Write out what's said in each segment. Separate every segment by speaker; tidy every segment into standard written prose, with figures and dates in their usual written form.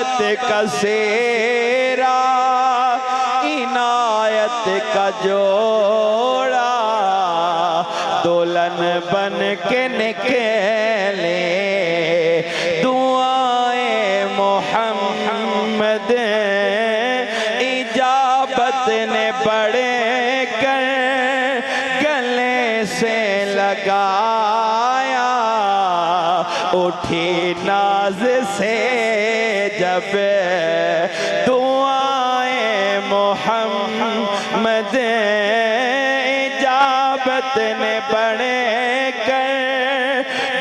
Speaker 1: इजाबत का सेरा इनायत का जोड़ा दुल्हन बन के निकले दुआए मोहम्मद इजाबत ने बड़े कर गले से लगाया उठी नाज से जब दुआए मोहम्मद इजाबत ने बड़े कर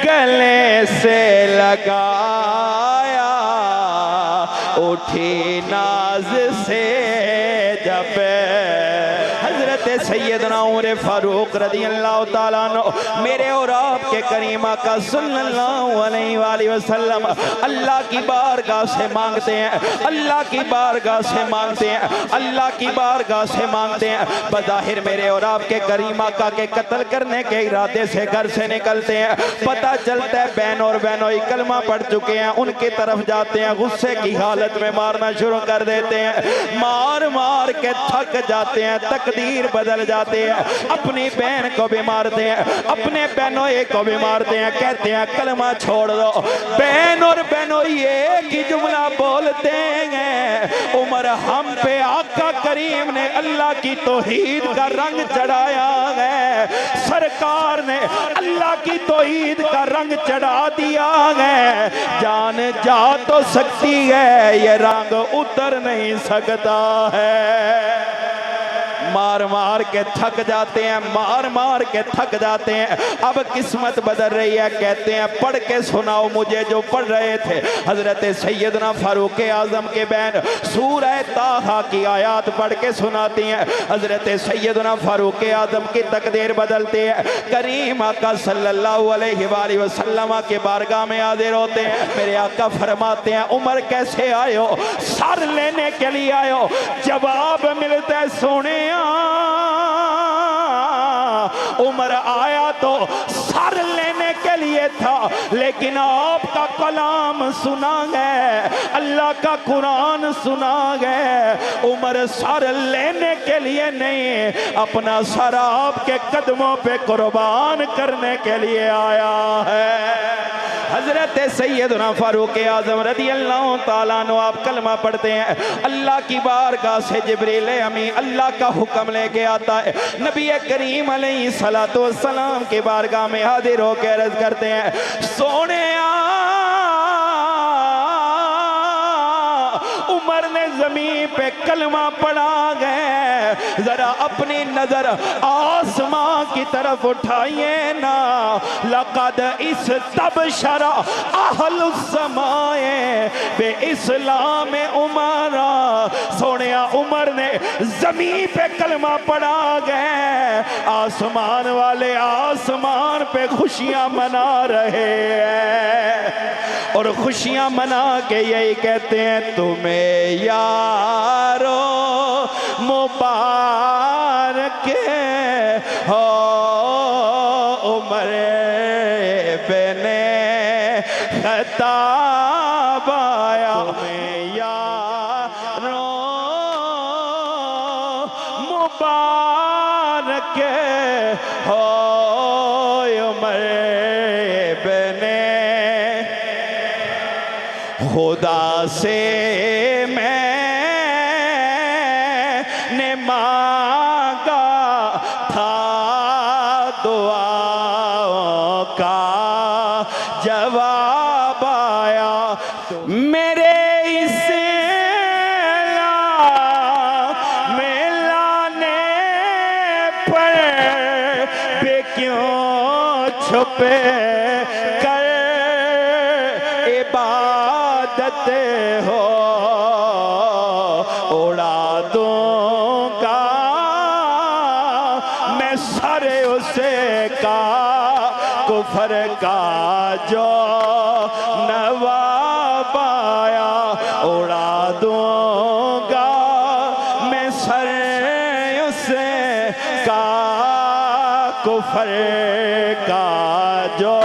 Speaker 1: गले से लगाया उठी नाज से जब हजरत सैयदना उमर फारूक रज़ी अल्लाह ताला अन्हु मेरे और आपके करीम आका सल्लल्लाहु अलैहि वसल्लम अल्लाह की बारगाह से मांगते हैं, अल्लाह की बारगाह से मांगते हैं, अल्लाह की बारगाह से मांगते हैं। बज़ाहिर मेरे और आपके करीम आका के कत्ल करने के इरादे से घर से निकलते हैं, पता चलता है बहन और बहनोई कलमा पढ़ चुके हैं, उनकी तरफ जाते हैं, गुस्से की हालत में मारना शुरू कर देते हैं, मार मार के थक जाते हैं, तकदीर बदल जाते हैं, अपनी बहन को भी मारते हैं, अपने बहनोई को भी मारते हैं, कहते हैं कलमा छोड़ दो। बहन और बहनोई एक ही जुमला बोलते हैं, उमर हम पे आका करीम ने अल्लाह की तौहीद का रंग चढ़ाया है, सरकार ने अल्लाह की तौहीद का रंग चढ़ा दिया है, जान जा तो सकती है ये रंग उतर नहीं सकता है। मार मार के थक जाते हैं, मार मार के थक जाते हैं, अब किस्मत बदल रही है, कहते हैं पढ़ के सुनाओ मुझे जो पढ़ रहे थे हजरत सैयदना फारूक आजम के बहन सूरह ताहा की आयत पढ़ के सुनाती हैं। हजरत सैयदना फारूक आजम की तकदीर बदलते हैं, करीम आका सल्लल्लाहु अलैहि वसल्लम के बारगाह में हाजिर होते हैं। मेरे आका फरमाते हैं उमर कैसे आए हो? सर लेने के लिए आए हो? जवाब मिलता है सोने उमर आया तो सर लेने के लिए था, लेकिन आपका कलाम सुना गया, अल्लाह का कुरान सुना गया, उमर सर लेने के लिए नहीं, अपना सर आपके कदमों पे कुर्बान करने के लिए आया है। हजरत सैयदना फारूक आजम रज़ी अल्लाह ताला अन्हु आप कलमा पढ़ते हैं, अल्लाह की बारगाह से जिब्रील अमीन अल्लाह का हुक्म लेके आता है, नबी करीम अलैहिस्सलातु वस्सलाम की बारगाह में हाजिर होकर अर्ज करते हैं सोने उमर ने जमीन पे कलमा पढ़ा गए, जरा अपनी नजर आसमां की तरफ उठाइए ना, लक़द इस तबशरा अहलुस समाए बे इस्लाम उमरा। सोने उमर ने जमीन पे कलमा पढ़ा गए, आसमान वाले आसमान पे खुशियां मना रहे हैं और खुशियां मना के यही कहते हैं तुम्हें यारो मुबारक हो उमर बने खताब आया, तुम्हें यारो मुबारक हो उमर बने खुदा से मैंने मांगा था दुआओं का जवाब आया, मेरे में लाने पर भी क्यों छुपे कर इबादत हो, उड़ा दूंगा मैं सर उसे का कुफर का जो नवाब आया, उड़ा दूंगा मैं सर उसे का कुफर का जो